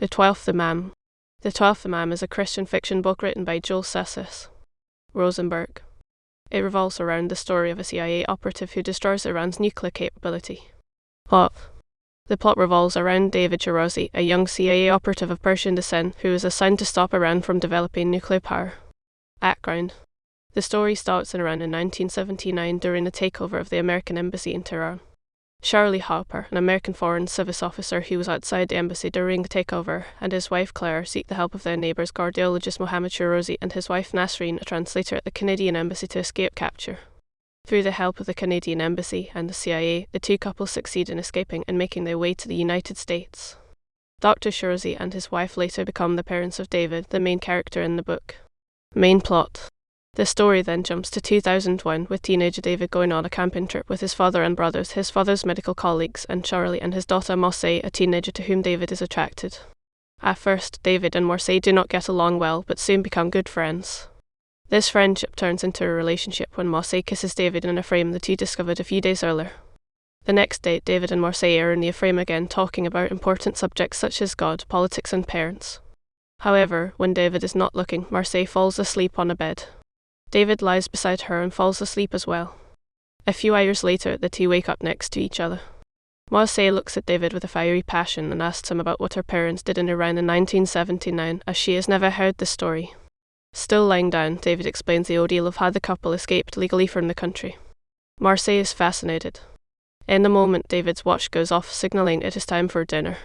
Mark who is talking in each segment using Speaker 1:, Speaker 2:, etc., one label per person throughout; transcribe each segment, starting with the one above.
Speaker 1: The Twelfth Imam. The Twelfth Imam is a Christian fiction book written by Joel Sessis. Rosenberg. It revolves around the story of a CIA operative who destroys Iran's nuclear capability. Plot. The plot revolves around David Shirazi, a young CIA operative of Persian descent who is assigned to stop Iran from developing nuclear power. Background. The story starts in Iran in 1979 during the takeover of the American embassy in Tehran. Charlie Hopper, an American Foreign Service officer who was outside the embassy during the takeover, and his wife Claire seek the help of their neighbours cardiologist Mohammed Shirazi and his wife Nasreen, a translator at the Canadian embassy, to escape capture. Through the help of the Canadian embassy and the CIA, the two couples succeed in escaping and making their way to the United States. Dr. Shirazi and his wife later become the parents of David, the main character in the book. Main plot. The story then jumps to 2001 with teenager David going on a camping trip with his father and brothers, his father's medical colleagues, and Charlie and his daughter Marseille, a teenager to whom David is attracted. At first, David and Marseille do not get along well, but soon become good friends. This friendship turns into a relationship when Marseille kisses David in a frame the two discovered a few days earlier. The next day, David and Marseille are in the frame again, talking about important subjects such as God, politics, and parents. However, when David is not looking, Marseille falls asleep on a bed. David lies beside her and falls asleep as well. A few hours later, the two wake up next to each other. Marseille looks at David with a fiery passion and asks him about what her parents did in Iran in 1979, as she has never heard the story. Still lying down, David explains the ordeal of how the couple escaped legally from the country. Marseille is fascinated. In the moment, David's watch goes off, signalling it is time for dinner.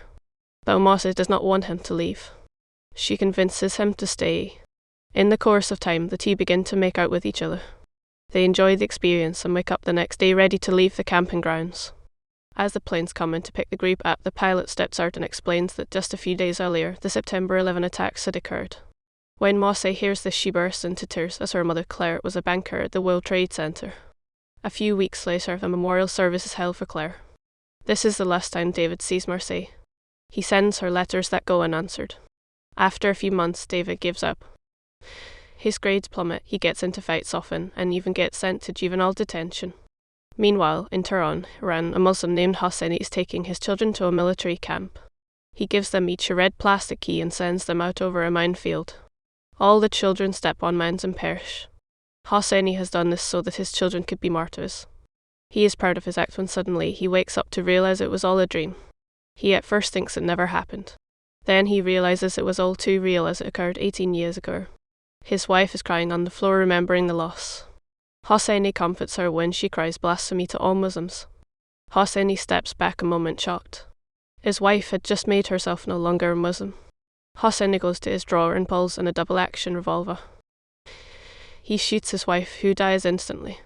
Speaker 1: Though Marseille does not want him to leave. She convinces him to stay. In the course of time, the two begin to make out with each other. They enjoy the experience and wake up the next day ready to leave the camping grounds. As the planes come in to pick the group up, the pilot steps out and explains that just a few days earlier, the September 11 attacks had occurred. When Marseille hears this, she bursts into tears, as her mother Claire was a banker at the World Trade Center. A few weeks later, a memorial service is held for Claire. This is the last time David sees Marseille. He sends her letters that go unanswered. After a few months, David gives up. His grades plummet, he gets into fights often, and even gets sent to juvenile detention. Meanwhile, in Tehran, Iran, a Muslim named Hosseini is taking his children to a military camp. He gives them each a red plastic key and sends them out over a minefield. All the children step on mines and perish. Hosseini has done this so that his children could be martyrs. He is proud of his act when suddenly he wakes up to realize it was all a dream. He at first thinks it never happened. Then he realizes it was all too real as it occurred 18 years ago. His wife is crying on the floor, remembering the loss. Hosseini comforts her when she cries blasphemy to all Muslims. Hosseini steps back a moment, shocked. His wife had just made herself no longer a Muslim. Hosseini goes to his drawer and pulls in a double-action revolver. He shoots his wife, who dies instantly.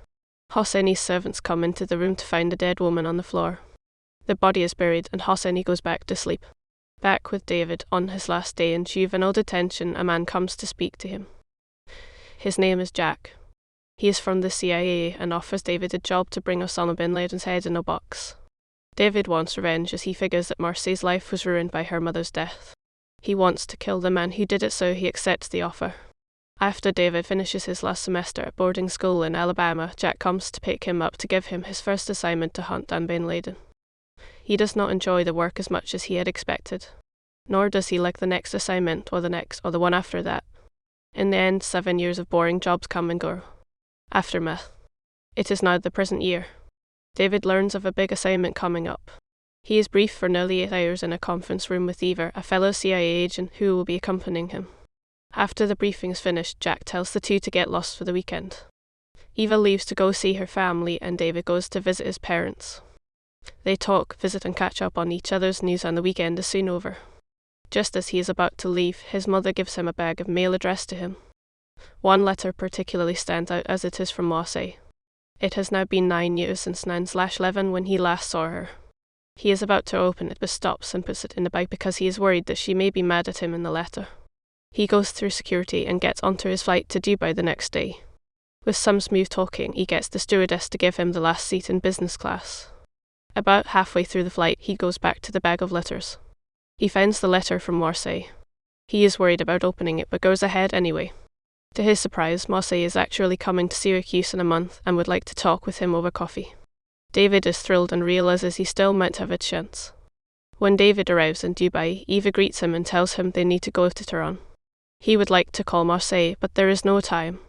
Speaker 1: Hosseini's servants come into the room to find a dead woman on the floor. The body is buried, and Hosseini goes back to sleep. Back with David, on his last day in juvenile detention, a man comes to speak to him. His name is Jack. He is from the CIA and offers David a job to bring Osama bin Laden's head in a box. David wants revenge as he figures that Marseille's life was ruined by her mother's death. He wants to kill the man who did it, so he accepts the offer. After David finishes his last semester at boarding school in Alabama, Jack comes to pick him up to give him his first assignment to hunt down bin Laden. He does not enjoy the work as much as he had expected. Nor does he like the next assignment, or the next, or the one after that. In the end, 7 years of boring jobs come and go. Aftermath. It is now the present year. David learns of a big assignment coming up. He is briefed for nearly 8 hours in a conference room with Eva, a fellow CIA agent who will be accompanying him. After the briefing is finished, Jack tells the two to get lost for the weekend. Eva leaves to go see her family, and David goes to visit his parents. They talk, visit, and catch up on each other's news, and the weekend is soon over. Just as he is about to leave, his mother gives him a bag of mail addressed to him. One letter particularly stands out as it is from Marseille. It has now been 9 years since 9/11 when he last saw her. He is about to open it but stops and puts it in the bag because he is worried that she may be mad at him in the letter. He goes through security and gets onto his flight to Dubai the next day. With some smooth talking, he gets the stewardess to give him the last seat in business class. About halfway through the flight, he goes back to the bag of letters. He finds the letter from Marseille. He is worried about opening it, but goes ahead anyway. To his surprise, Marseille is actually coming to Syracuse in a month and would like to talk with him over coffee. David is thrilled and realizes he still might have a chance. When David arrives in Dubai, Eva greets him and tells him they need to go to Tehran. He would like to call Marseille, but there is no time.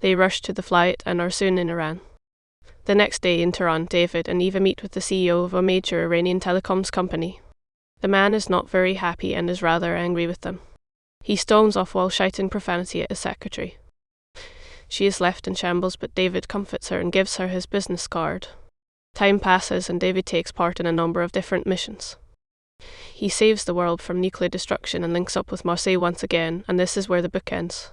Speaker 1: They rush to the flight and are soon in Iran. The next day in Tehran, David and Eva meet with the CEO of a major Iranian telecoms company. The man is not very happy and is rather angry with them. He storms off while shouting profanity at his secretary. She is left in shambles, but David comforts her and gives her his business card. Time passes and David takes part in a number of different missions. He saves the world from nuclear destruction and links up with Marseille once again, and this is where the book ends.